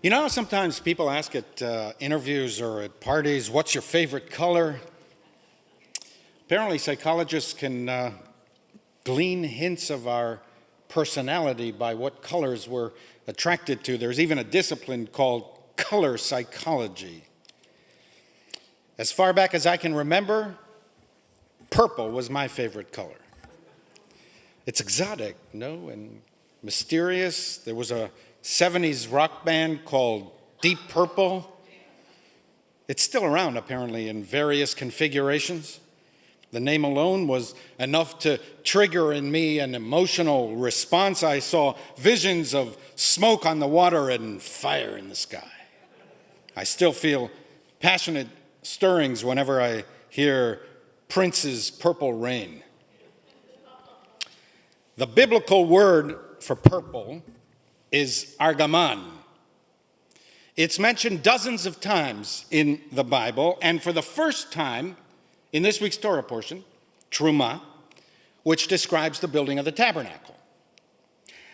You know, sometimes people ask at interviews or at parties, what's your favorite color? Apparently, psychologists can glean hints of our personality by what colors we're attracted to. There's even a discipline called color psychology. As far back as I can remember, purple was my favorite color. It's exotic, no, and mysterious. There was a 70s rock band called Deep Purple. It's still around, apparently, in various configurations. The name alone was enough to trigger in me an emotional response. I saw visions of smoke on the water and fire in the sky. I still feel passionate stirrings whenever I hear Prince's Purple Rain. The biblical word for purple is argaman. It's mentioned dozens of times in the Bible, and for the first time in this week's Torah portion, Truma, which describes the building of the tabernacle.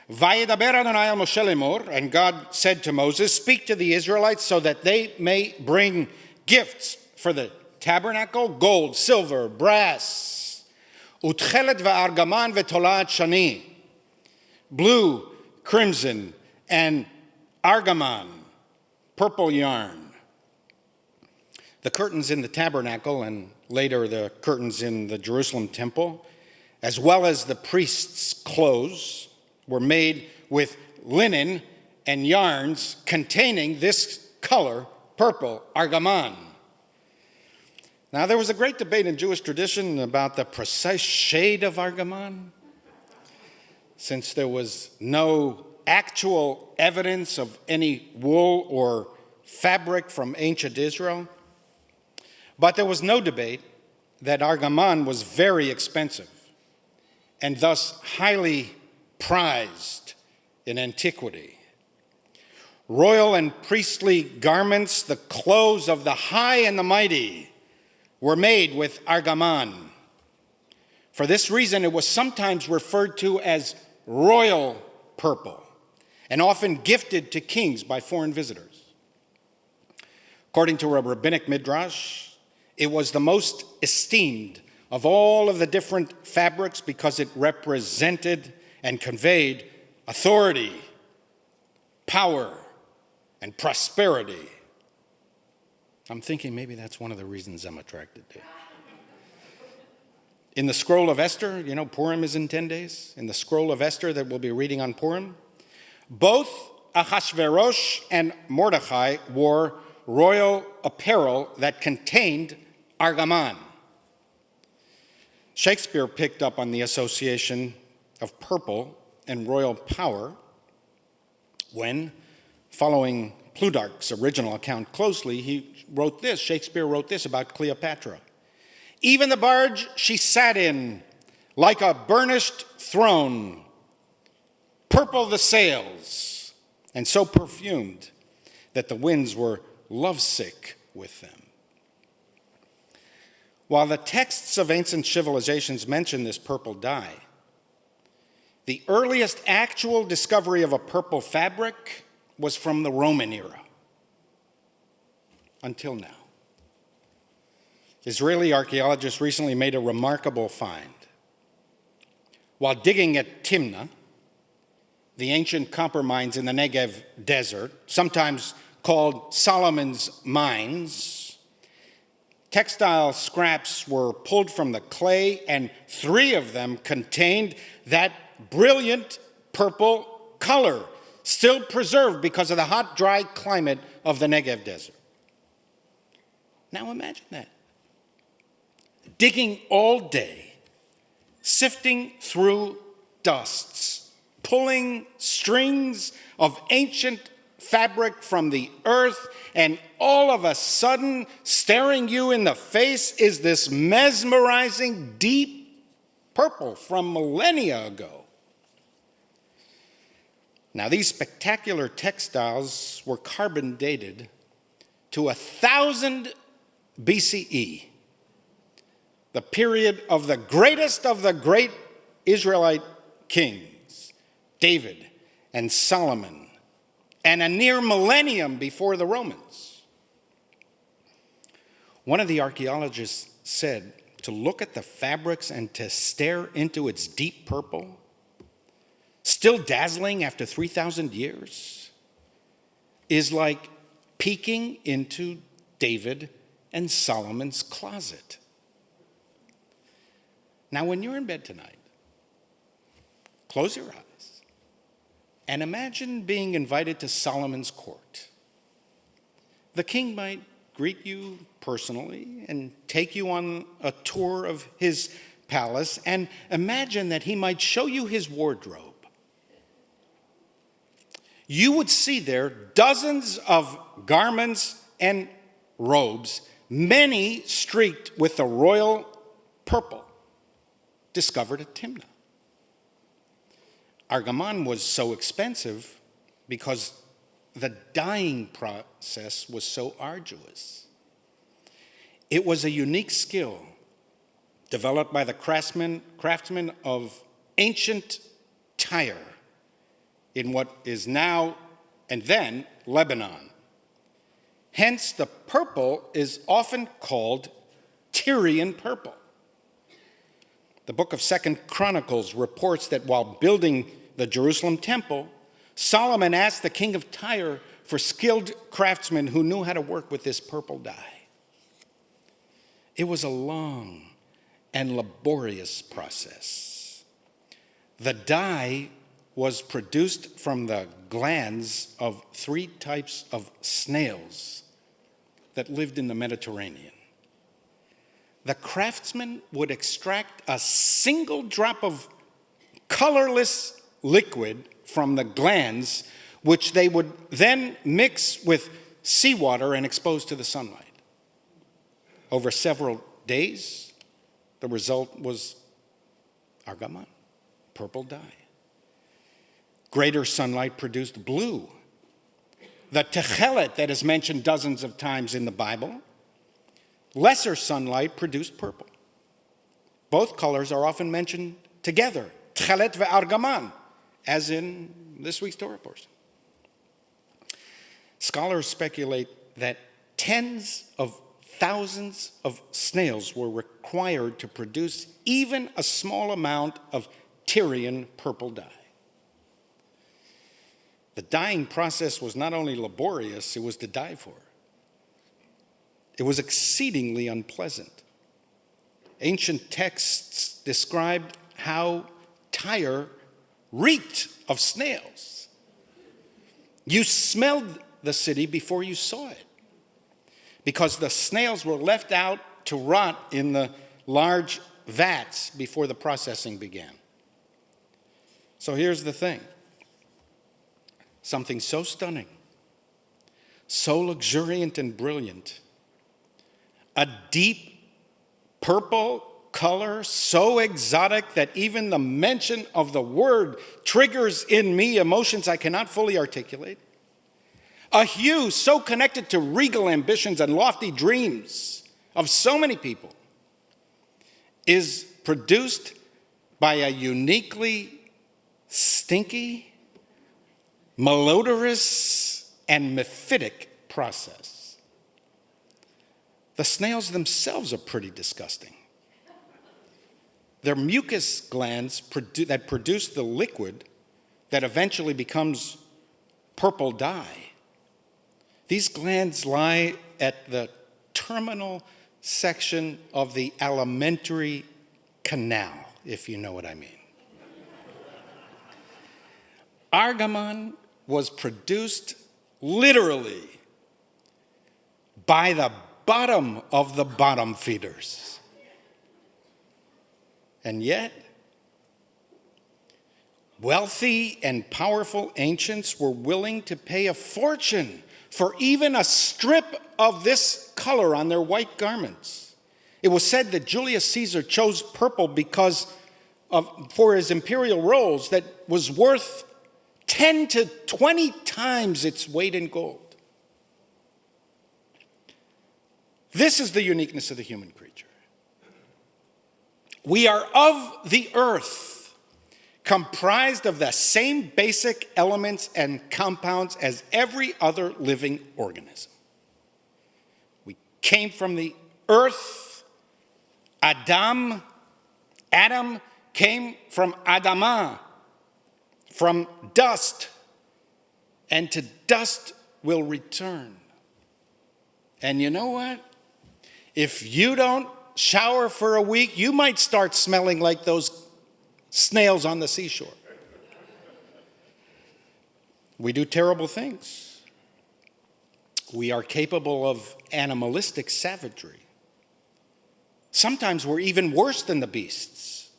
Vayedaber Adonai al Moshe lemor, and God said to Moses, speak to the Israelites so that they may bring gifts for the tabernacle, gold, silver, brass, utchelet va'argaman v'tolat shani, blue, crimson, and argaman, purple yarn. The curtains in the tabernacle and later the curtains in the Jerusalem temple, as well as the priests' clothes, were made with linen and yarns containing this color, purple, argaman. Now, there was a great debate in Jewish tradition about the precise shade of argaman, since there was no actual evidence of any wool or fabric from ancient Israel. But there was no debate that argaman was very expensive and thus highly prized in antiquity. Royal and priestly garments, the clothes of the high and the mighty, were made with argaman. For this reason, it was sometimes referred to as royal purple, and often gifted to kings by foreign visitors. According to a rabbinic midrash, it was the most esteemed of all of the different fabrics because it represented and conveyed authority, power, and prosperity. I'm thinking maybe that's one of the reasons I'm attracted to it. In the scroll of Esther, you know, Purim is in 10 days. In the scroll of Esther that we'll be reading on Purim, both Ahasuerus and Mordecai wore royal apparel that contained argaman. Shakespeare picked up on the association of purple and royal power when, following Plutarch's original account closely, Shakespeare wrote this about Cleopatra. Even the barge she sat in, like a burnished throne, purple the sails, and so perfumed that the winds were lovesick with them. While the texts of ancient civilizations mention this purple dye, the earliest actual discovery of a purple fabric was from the Roman era, until now. Israeli archaeologists recently made a remarkable find. While digging at Timna, the ancient copper mines in the Negev desert, sometimes called Solomon's mines, textile scraps were pulled from the clay, and 3 of them contained that brilliant purple color, still preserved because of the hot, dry climate of the Negev desert. Now imagine that. Digging all day, sifting through dusts, pulling strings of ancient fabric from the earth, and all of a sudden, staring you in the face is this mesmerizing deep purple from millennia ago. Now, these spectacular textiles were carbon dated to 1000 BCE, the period of the greatest of the great Israelite kings, David and Solomon, and a near millennium before the Romans. One of the archaeologists said to look at the fabrics and to stare into its deep purple, still dazzling after 3,000 years, is like peeking into David and Solomon's closet. Now, when you're in bed tonight, close your eyes and imagine being invited to Solomon's court. The king might greet you personally and take you on a tour of his palace, and imagine that he might show you his wardrobe. You would see there dozens of garments and robes, many streaked with the royal purple, discovered at Timnah. Argaman was so expensive because the dyeing process was so arduous. It was a unique skill developed by the craftsmen of ancient Tyre in what is now and then Lebanon. Hence, the purple is often called Tyrian purple. The book of 2 Chronicles reports that while building the Jerusalem temple, Solomon asked the king of Tyre for skilled craftsmen who knew how to work with this purple dye. It was a long and laborious process. The dye was produced from the glands of 3 types of snails that lived in the Mediterranean. The craftsman would extract a single drop of colorless liquid from the glands, which they would then mix with seawater and expose to the sunlight. Over several days, the result was argaman, purple dye. Greater sunlight produced blue. The techelet that is mentioned dozens of times in the Bible, lesser sunlight produced purple. Both colors are often mentioned together, techelet ve'argaman, as in this week's Torah portion. Scholars speculate that tens of thousands of snails were required to produce even a small amount of Tyrian purple dye. The dyeing process was not only laborious, it was to die for. It was exceedingly unpleasant. Ancient texts described how Tyre reeked of snails. You smelled the city before you saw it, because the snails were left out to rot in the large vats before the processing began. So here's the thing. Something so stunning, so luxuriant and brilliant, a deep purple color so exotic that even the mention of the word triggers in me emotions I cannot fully articulate. A hue so connected to regal ambitions and lofty dreams of so many people is produced by a uniquely stinky, malodorous, and mephitic process. The snails themselves are pretty disgusting. Their mucus glands that produce the liquid that eventually becomes purple dye. These glands lie at the terminal section of the alimentary canal, if you know what I mean. Argaman was produced literally by the bottom of the bottom feeders. And yet, wealthy and powerful ancients were willing to pay a fortune for even a strip of this color on their white garments. It was said that Julius Caesar chose purple for his imperial robes that was worth 10 to 20 times its weight in gold. This is the uniqueness of the human creature. We are of the earth, comprised of the same basic elements and compounds as every other living organism. We came from the earth. Adam came from Adamah, from dust, and to dust will return. And you know what? If you don't shower for a week, you might start smelling like those snails on the seashore. We do terrible things. We are capable of animalistic savagery. Sometimes we're even worse than the beasts.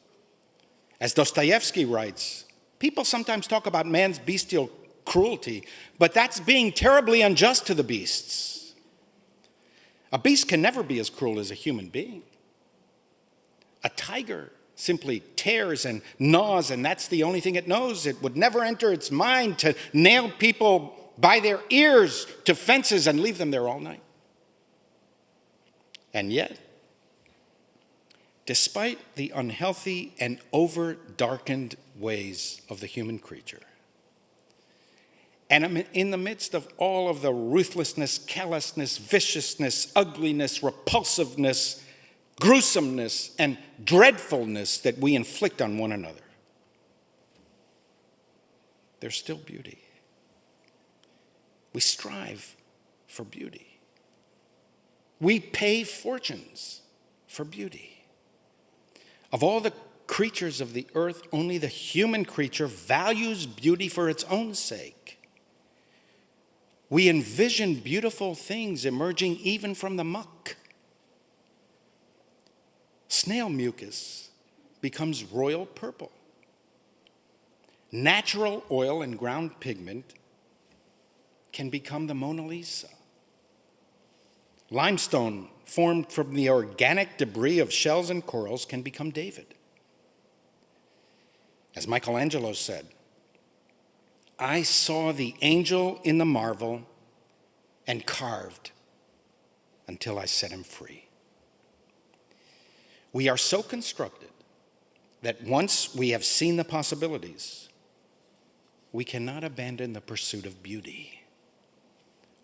As Dostoevsky writes, people sometimes talk about man's bestial cruelty, but that's being terribly unjust to the beasts. A beast can never be as cruel as a human being. A tiger simply tears and gnaws, and that's the only thing it knows. It would never enter its mind to nail people by their ears to fences and leave them there all night. And yet, despite the unhealthy and over-darkened ways of the human creature, and in the midst of all of the ruthlessness, callousness, viciousness, ugliness, repulsiveness, gruesomeness, and dreadfulness that we inflict on one another, there's still beauty. We strive for beauty. We pay fortunes for beauty. Of all the creatures of the earth, only the human creature values beauty for its own sake. We envision beautiful things emerging even from the muck. Snail mucus becomes royal purple. Natural oil and ground pigment can become the Mona Lisa. Limestone formed from the organic debris of shells and corals can become David. As Michelangelo said, I saw the angel in the marvel and carved until I set him free. We are so constructed that once we have seen the possibilities, we cannot abandon the pursuit of beauty.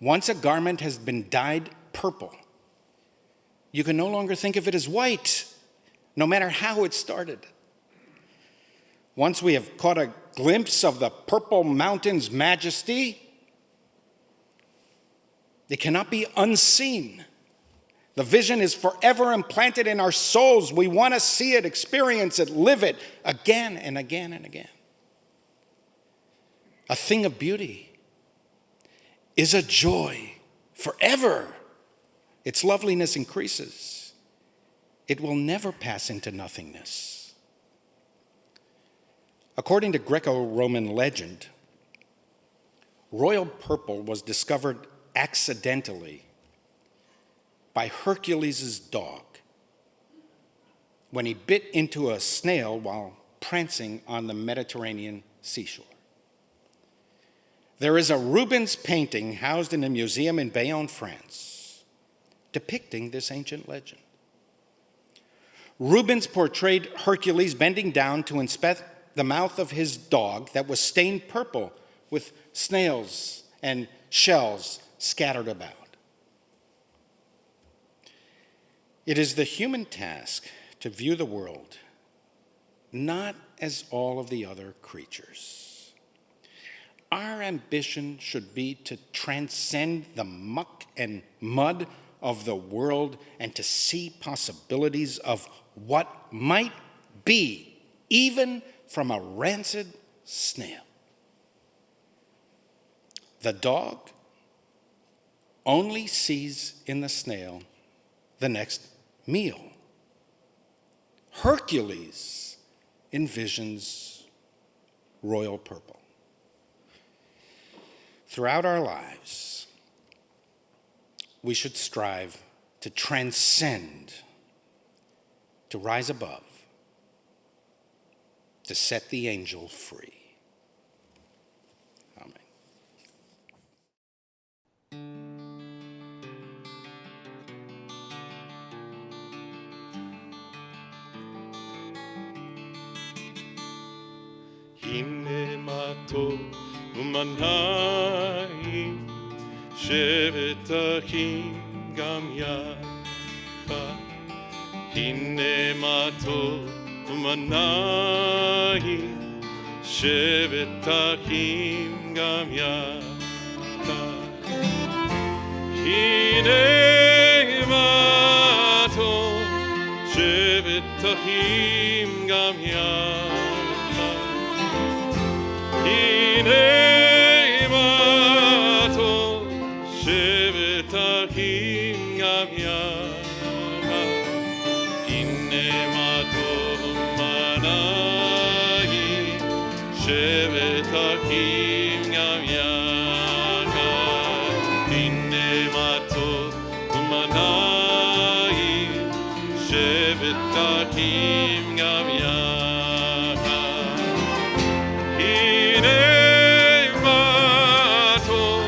Once a garment has been dyed purple, you can no longer think of it as white, no matter how it started. Once we have caught a glimpse of the purple mountain's majesty, it cannot be unseen. The vision is forever implanted in our souls. We want to see it, experience it, live it again and again and again. A thing of beauty is a joy forever. Its loveliness increases. It will never pass into nothingness. According to Greco-Roman legend, royal purple was discovered accidentally by Hercules' dog when he bit into a snail while prancing on the Mediterranean seashore. There is a Rubens painting housed in a museum in Bayonne, France, depicting this ancient legend. Rubens portrayed Hercules bending down to inspect the mouth of his dog that was stained purple with snails and shells scattered about. It is the human task to view the world not as all of the other creatures. Our ambition should be to transcend the muck and mud of the world and to see possibilities of what might be, even from a rancid snail. The dog only sees in the snail the next meal. Hercules envisions royal purple. Throughout our lives, we should strive to transcend, to rise above, to set the angel free. Amen. הנה מה טוב ומה נעים, שבת אחים גם יחד. הנה מה טוב ומה נעים, שבת אחים גם יחד. הנה מה טוב, שבת אחים גם יחד. הנה מה טוב, שבת אחים גם יחד. הנה מה טוב ומה נעים, שבת אחים גם יחד. הנה מה טוב ומה נעים, שבת אחים גם יחד. הנה מה טוב,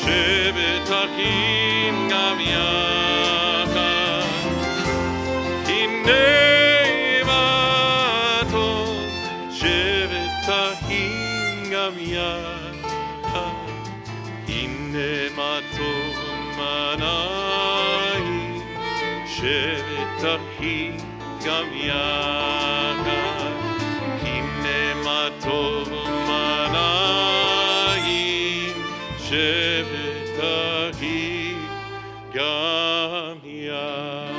שבת אחים גם יחד. הנה מה טוב, שבת אחים גם יחד. הנה מה טוב ומה נעים, שבת אחים גם יחד. הנה מה טוב ומה נעים, שבת אחים גם יחד.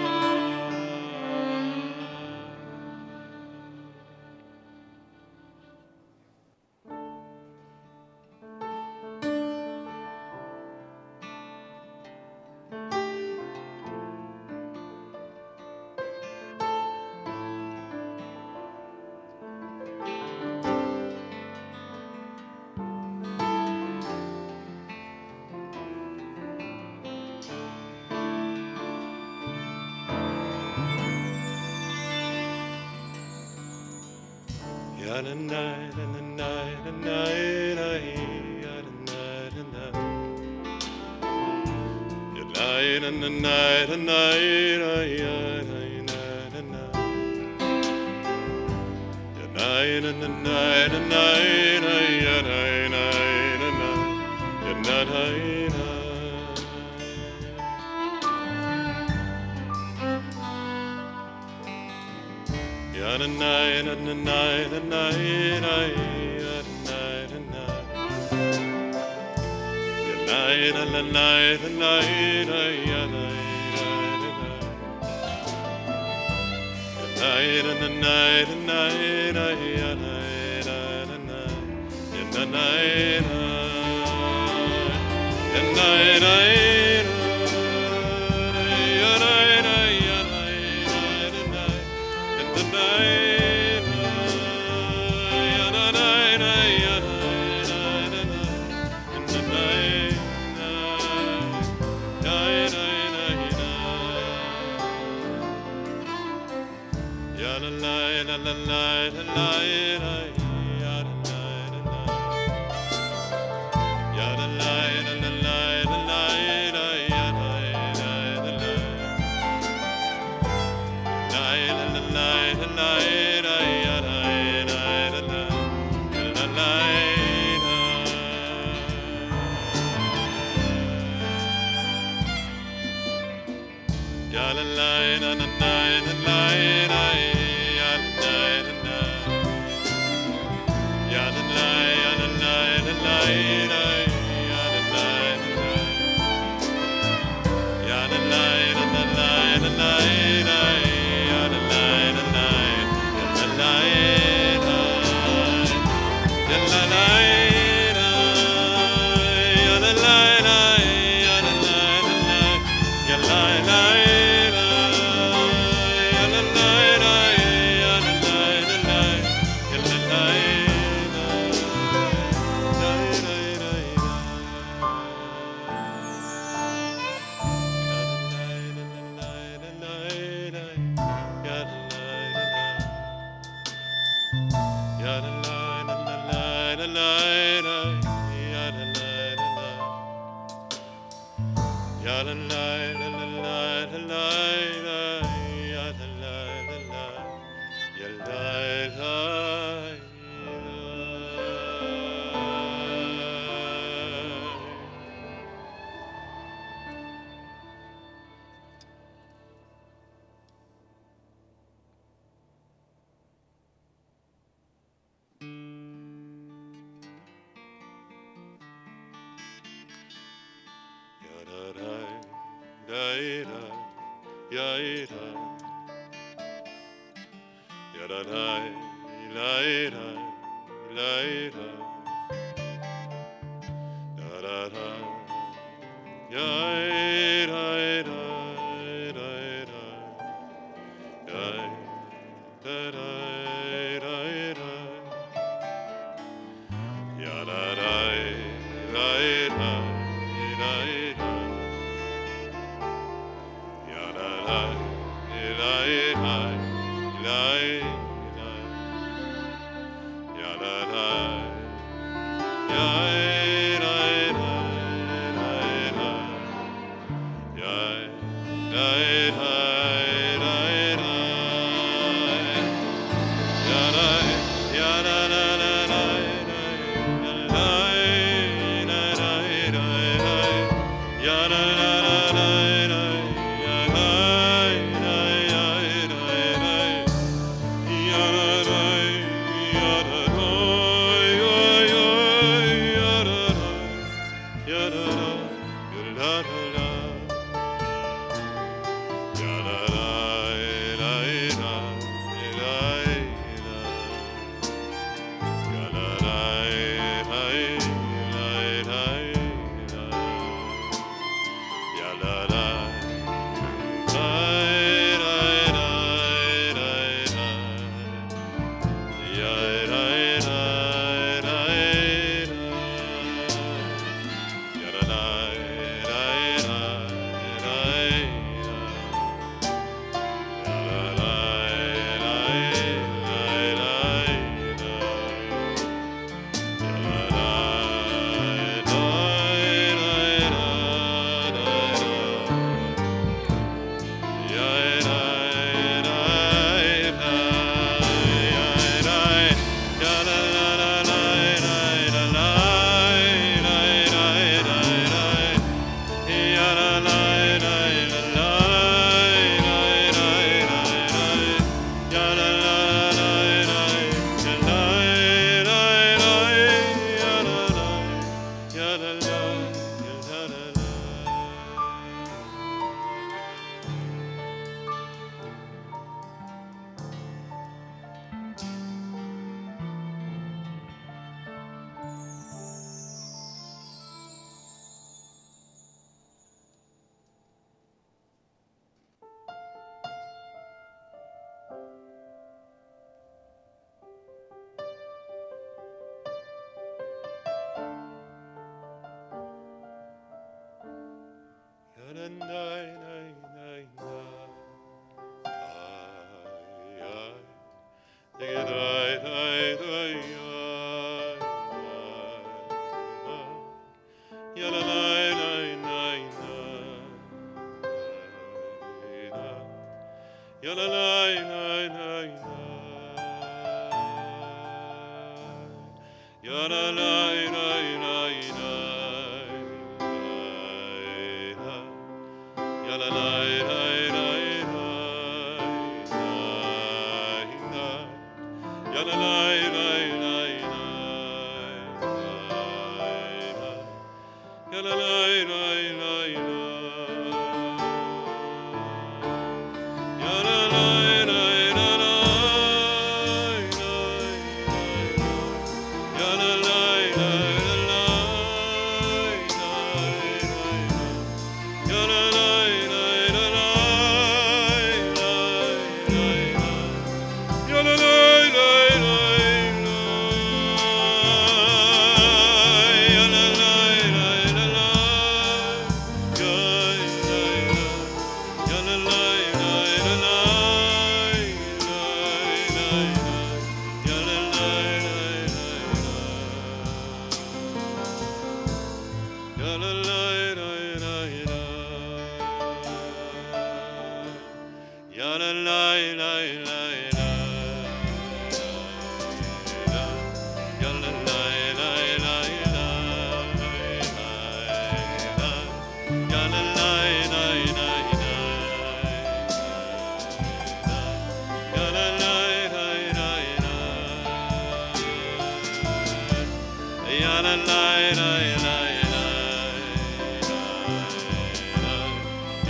And the night, and the night, and the night, and the night, and the night, and the night, and the night, and the night, and the night, and the night, and night, and night, and the night, and night, night, and the night, and night, and the night, and night.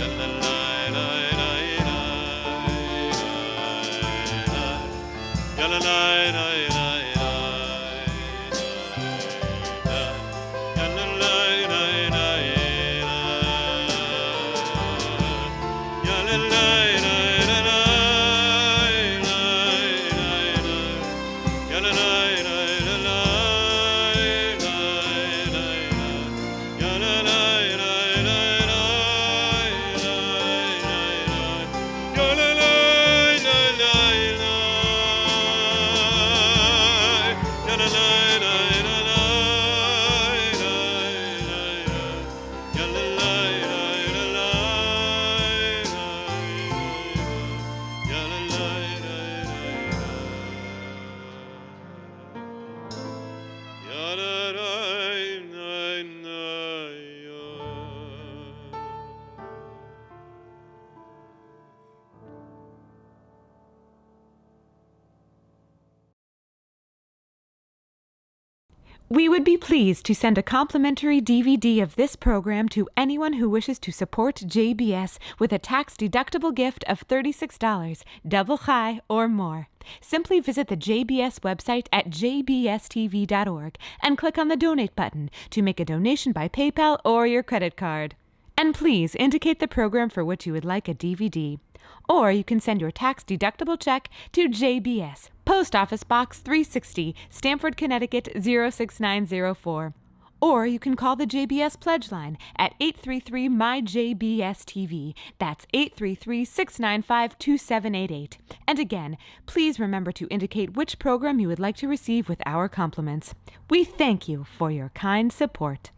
La We would be pleased to send a complimentary DVD of this program to anyone who wishes to support JBS with a tax-deductible gift of $36, double high or more. Simply visit the JBS website at jbstv.org and click on the Donate button to make a donation by PayPal or your credit card. And please indicate the program for which you would like a DVD. Or you can send your tax-deductible check to JBS, Post Office Box 360, Stamford, Connecticut 06904. Or you can call the JBS Pledge Line at 833-MY-JBS-TV. That's 833-695-2788. And again, please remember to indicate which program you would like to receive with our compliments. We thank you for your kind support.